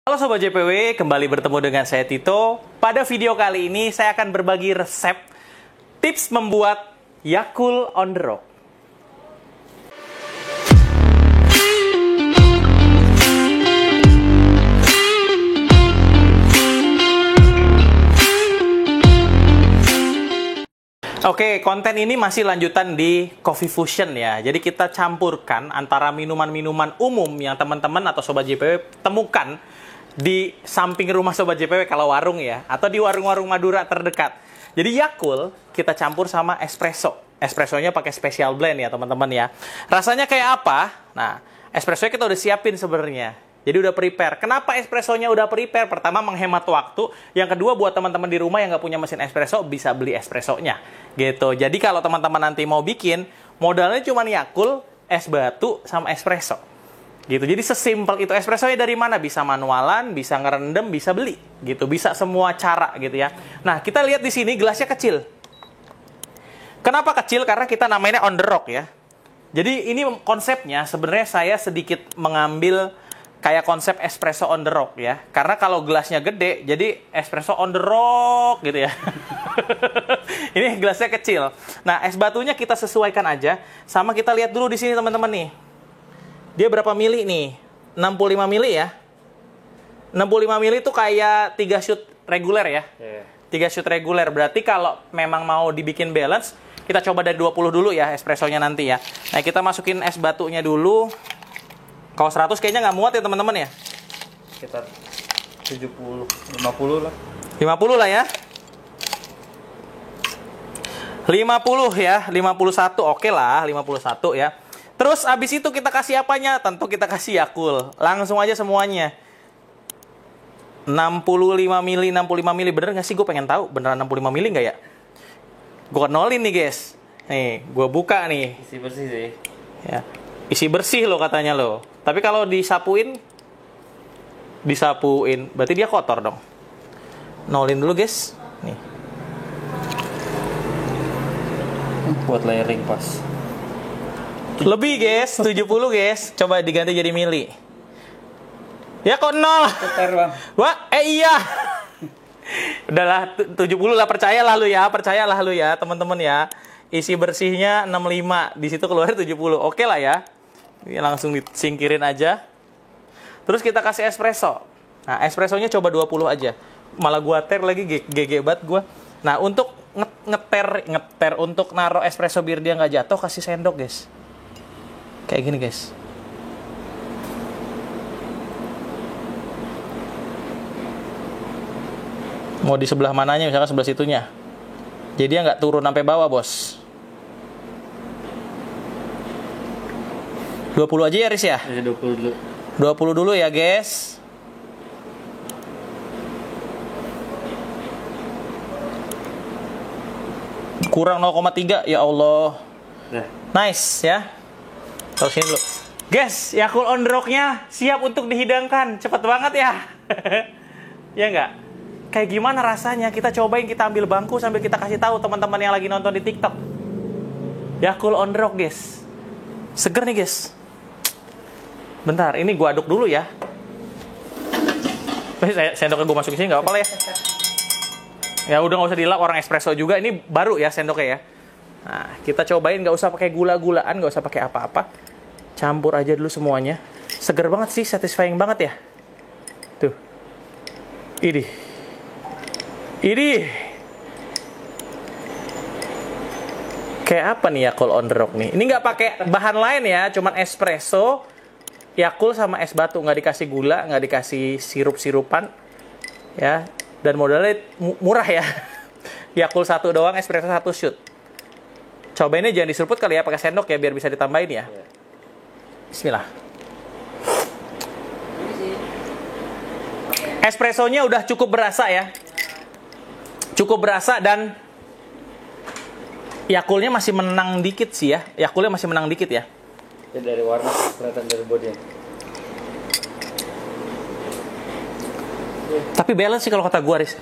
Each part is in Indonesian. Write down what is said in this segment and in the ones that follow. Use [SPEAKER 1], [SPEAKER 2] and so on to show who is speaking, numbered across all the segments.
[SPEAKER 1] Halo Sobat JPW, kembali bertemu dengan saya Tito. Pada video kali ini saya akan berbagi resep tips membuat Yakult on the Rock. Oke, konten ini masih lanjutan di Coffee Fusion ya. Jadi kita campurkan antara minuman-minuman umum yang teman-teman atau Sobat JPW temukan di samping rumah Sobat JPW kalau warung ya, atau di warung-warung Madura terdekat. Jadi Yakult kita campur sama espresso. Espressonya pakai special blend ya teman-teman ya. Rasanya kayak apa? Nah, espressonya kita udah siapin sebenarnya. Jadi udah prepare. Kenapa espressonya udah prepare? Pertama, menghemat waktu. Yang kedua, buat teman-teman di rumah yang nggak punya mesin espresso, bisa beli espressonya. Gitu. Jadi kalau teman-teman nanti mau bikin, modalnya cuma Yakult, es batu, sama espresso. Gitu. Jadi sesimpel itu. Espressonya dari mana? Bisa manualan, bisa ngerendam, bisa beli. Gitu. Bisa semua cara gitu ya. Nah, kita lihat di sini gelasnya kecil. Kenapa kecil? Karena kita namanya on the rock ya. Jadi ini konsepnya sebenarnya saya sedikit mengambil kayak konsep espresso on the rock ya. Karena kalau gelasnya gede, jadi espresso on the rock gitu ya. Ini gelasnya kecil. Nah, es batunya kita sesuaikan aja. Sama kita lihat dulu di sini teman-teman nih. Dia berapa mili nih? 65 mili ya. 65 mili itu kayak 3 shoot reguler ya. 3 shoot reguler. Berarti kalau memang mau dibikin balance, kita coba dari 20 dulu ya espressonya nanti ya. Nah, kita masukin es batunya dulu. Kalau 100 kayaknya nggak muat ya teman-teman ya?
[SPEAKER 2] Sekitar 70, 50 lah.
[SPEAKER 1] 50 lah ya. 50 ya, 51 oke lah, 51 ya. Terus abis itu kita kasih apanya? Tentu kita kasih Yakult. Langsung aja semuanya. 65 mili, 65 mili. Bener nggak sih? Gue pengen tahu beneran 65 mili nggak ya? Gue nolin nih guys. Nih, gue buka nih.
[SPEAKER 2] Isi bersih sih.
[SPEAKER 1] Ya. Isi bersih loh katanya loh. Tapi kalau disapuin, berarti dia kotor dong. Nolin dulu guys. Nih.
[SPEAKER 2] Buat layering pas.
[SPEAKER 1] Lebih guys, 70 guys. Coba diganti jadi mili. Ya kok nol?
[SPEAKER 2] Putar bang.
[SPEAKER 1] Wah, iya. Udahlah, 70 lah, percayalah lu ya teman-teman ya. Isi bersihnya 65, di situ keluar 70. Oke lah ya. Ini langsung disingkirin aja. Terus kita kasih espresso. Nah, espressonya coba 20 aja. Malah gua ter lagi, GG banget gua. Nah, untuk ngeter untuk naruh espresso biar dia nggak jatuh, kasih sendok, guys. Kayak gini, guys. Mau di sebelah mananya, misalkan sebelah situnya. Jadi dia nggak turun sampai bawah, bos. 20 aja ya, Riz ya?
[SPEAKER 2] Ya, 20 dulu.
[SPEAKER 1] 20 dulu ya, guys. Kurang 0,3, ya Allah.
[SPEAKER 2] Nah.
[SPEAKER 1] Nice ya. Taruh sini dulu. Guys, Yakult on the Rock-nya siap untuk dihidangkan. Cepet banget ya. Ya nggak? Kayak gimana rasanya? Kita cobain, kita ambil bangku sambil kita kasih tahu teman-teman yang lagi nonton di TikTok. Yakult on the Rock, guys. Seger nih, guys. Bentar, ini gua aduk dulu ya. Sendoknya gua masukin sini nggak apa-apa lah ya. Ya udah nggak usah dilap, orang espresso juga. Ini baru ya sendoknya ya. Nah, kita cobain, nggak usah pakai gula-gulaan, nggak usah pakai apa-apa. Campur aja dulu semuanya. Seger banget sih, satisfying banget ya. Tuh. Ini. Kayak apa nih Yakult on the Rock nih? Ini nggak pakai bahan lain ya, cuman espresso, Yakult sama es batu, nggak dikasih gula, nggak dikasih sirup-sirupan, ya. Dan modalnya murah ya. Yakult 1 doang, espresso 1 shoot. Cobainnya jangan diseruput kali ya, pakai sendok ya, biar bisa ditambahin ya. Bismillah. Espressonya udah cukup berasa ya. Cukup berasa dan Yakultnya masih menang dikit sih ya. Yakultnya masih menang dikit ya.
[SPEAKER 2] Ya dari warna kelihatan dari bodinya.
[SPEAKER 1] Tapi balance sih kalau kata gua, Riz.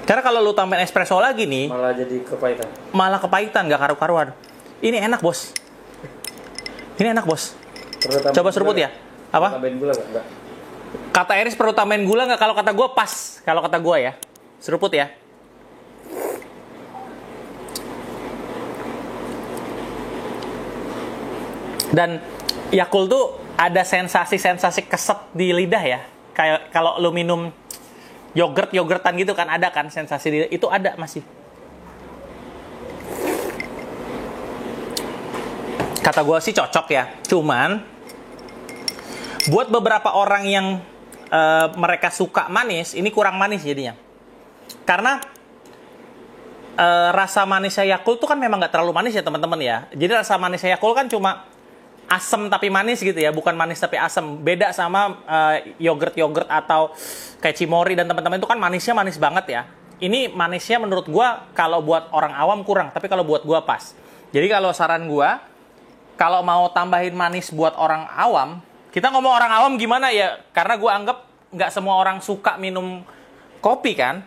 [SPEAKER 1] Karena kalau lu tambahin espresso lagi nih,
[SPEAKER 2] malah jadi kepahitan.
[SPEAKER 1] Malah kepahitan, nggak karu-karuan. Ini enak, bos. Ini enak, bos. Coba seruput ya. Apa?
[SPEAKER 2] Tambahin gula nggak?
[SPEAKER 1] Kata Eris perlu tambahin gula nggak? Kalau kata gue pas. Kalau kata gue ya. Seruput ya. Dan Yakult tuh ada sensasi-sensasi keset di lidah ya. Kayak kalau lu minum yogurtan gitu kan, ada kan sensasi di lidah. Itu ada masih. Kata gue sih cocok ya. Cuman buat beberapa orang yang mereka suka manis, ini kurang manis jadinya. Karena rasa manisnya Yakult tuh kan memang nggak terlalu manis ya teman-teman ya. Jadi rasa manisnya Yakult kan cuma asam tapi manis gitu ya, bukan manis tapi asam. Beda sama yogurt atau kayak Cimory dan teman-teman itu kan manisnya manis banget ya. Ini manisnya menurut gua kalau buat orang awam kurang, tapi kalau buat gua pas. Jadi kalau saran gua, kalau mau tambahin manis buat orang awam, kita ngomong orang awam gimana ya? Karena gua anggap nggak semua orang suka minum kopi kan.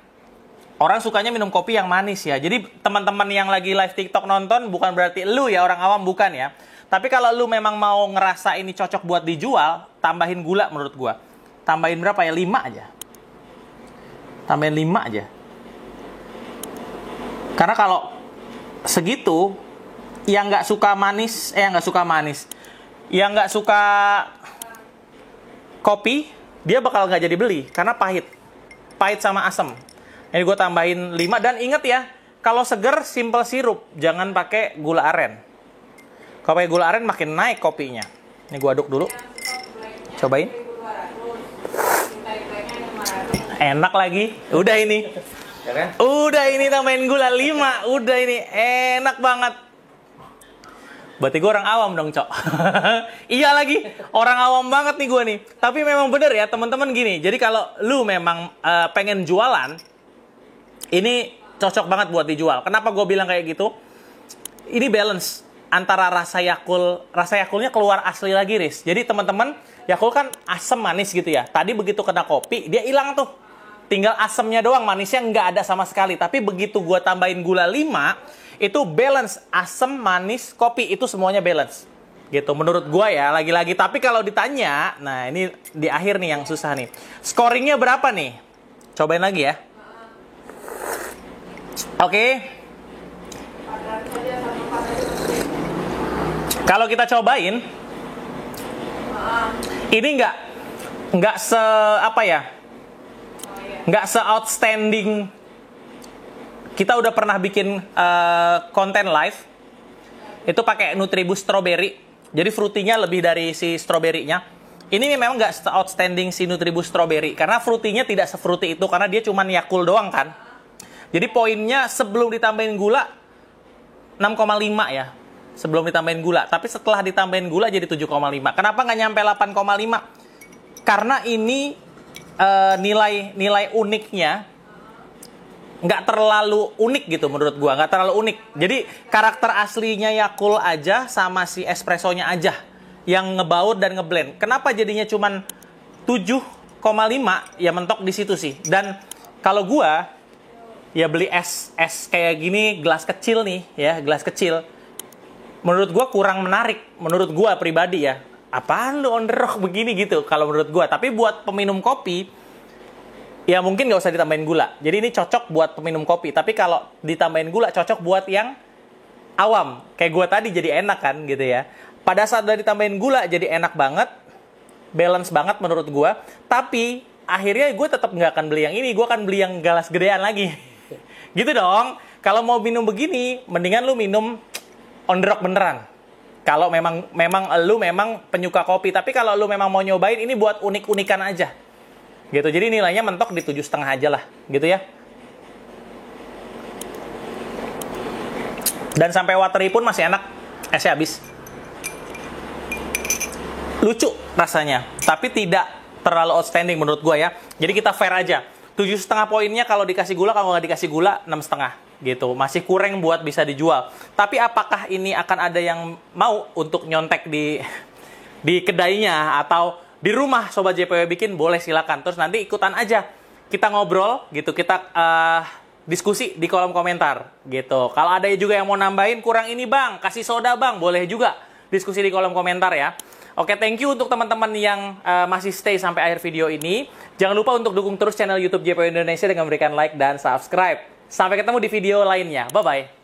[SPEAKER 1] Orang sukanya minum kopi yang manis ya. Jadi teman-teman yang lagi live TikTok nonton bukan berarti lu ya orang awam, bukan ya. Tapi kalau lu memang mau ngerasa ini cocok buat dijual, tambahin gula menurut gua. Tambahin berapa ya? 5 aja. Tambahin 5 aja. Karena kalau segitu, yang nggak suka manis, yang nggak suka kopi, dia bakal nggak jadi beli. Karena pahit. Pahit sama asam. Ini gue tambahin 5. Dan inget ya, kalau seger, simple sirup. Jangan pakai gula aren. Kalau pakai gula aren makin naik kopinya. Ini gue aduk dulu. Cobain. Enak lagi. Udah ini.
[SPEAKER 2] Ya kan?
[SPEAKER 1] Udah ini tambahin gula 5. Udah ini. Enak banget. Berarti gue orang awam dong, Cok. Iya lagi. Orang awam banget nih gue nih. Tapi memang bener ya, teman-teman gini. Jadi kalau lu memang pengen jualan, ini cocok banget buat dijual. Kenapa gue bilang kayak gitu? Ini balance antara rasa Yakultnya keluar asli lagi, Riz. Jadi teman-teman, Yakult kan asam manis gitu ya. Tadi begitu kena kopi, dia hilang tuh. Tinggal asamnya doang, manisnya nggak ada sama sekali. Tapi begitu gua tambahin gula 5, itu balance. Asam, manis, kopi, itu semuanya balance. Gitu, menurut gua ya, lagi-lagi. Tapi kalau ditanya, nah ini di akhir nih yang susah nih. Scoringnya berapa nih? Cobain lagi ya. Oke. Kalau kita cobain, ini nggak outstanding. Kita udah pernah bikin konten live, itu pakai Nutribus strawberry. Jadi fruitynya lebih dari si strawberry-nya. Ini memang nggak outstanding si Nutribus strawberry, karena fruitynya tidak se-fruity itu, karena dia cuma Yakult doang kan. Jadi poinnya sebelum ditambahin gula 6,5 ya. Sebelum ditambahin gula, tapi setelah ditambahin gula jadi 7,5. Kenapa nggak nyampe 8,5? Karena ini nilai uniknya nggak terlalu unik gitu menurut gua, nggak terlalu unik. Jadi karakter aslinya Yakult aja sama si espressonya aja yang ngebaut dan ngeblend. Kenapa jadinya cuman 7,5? Ya mentok di situ sih. Dan kalau gua ya beli es kayak gini, gelas kecil nih ya, gelas kecil. Menurut gue kurang menarik, menurut gue pribadi ya. Apaan lu on the rock begini gitu, kalau menurut gue. Tapi buat peminum kopi, ya mungkin nggak usah ditambahin gula. Jadi ini cocok buat peminum kopi. Tapi kalau ditambahin gula, cocok buat yang awam. Kayak gue tadi jadi enak kan gitu ya. Pada saat udah ditambahin gula, jadi enak banget. Balance banget menurut gue. Tapi akhirnya gue tetap nggak akan beli yang ini. Gue akan beli yang gelas gedean lagi. Gitu dong. Kalau mau minum begini, mendingan lu minum on the rock beneran. Kalau memang lu memang penyuka kopi, tapi kalau lu memang mau nyobain ini buat unik-unikan aja. Gitu. Jadi nilainya mentok di 7,5 aja lah, gitu ya. Dan sampai watery pun masih enak. Esnya habis. Lucu rasanya, tapi tidak terlalu outstanding menurut gua ya. Jadi kita fair aja. 7,5 poinnya kalau dikasih gula, kalau nggak dikasih gula 6,5. Gitu, masih kurang buat bisa dijual. Tapi apakah ini akan ada yang mau untuk nyontek di kedainya atau di rumah Sobat JPW bikin? Boleh, silakan. Terus nanti ikutan aja, kita ngobrol gitu, kita diskusi di kolom komentar gitu. Kalau ada juga yang mau nambahin kurang ini bang, kasih soda bang, boleh juga diskusi di kolom komentar ya. Oke, thank you untuk teman-teman yang masih stay sampai akhir video ini. Jangan lupa untuk dukung terus channel YouTube JPW Indonesia dengan memberikan like dan subscribe. Sampai ketemu di video lainnya. Bye-bye.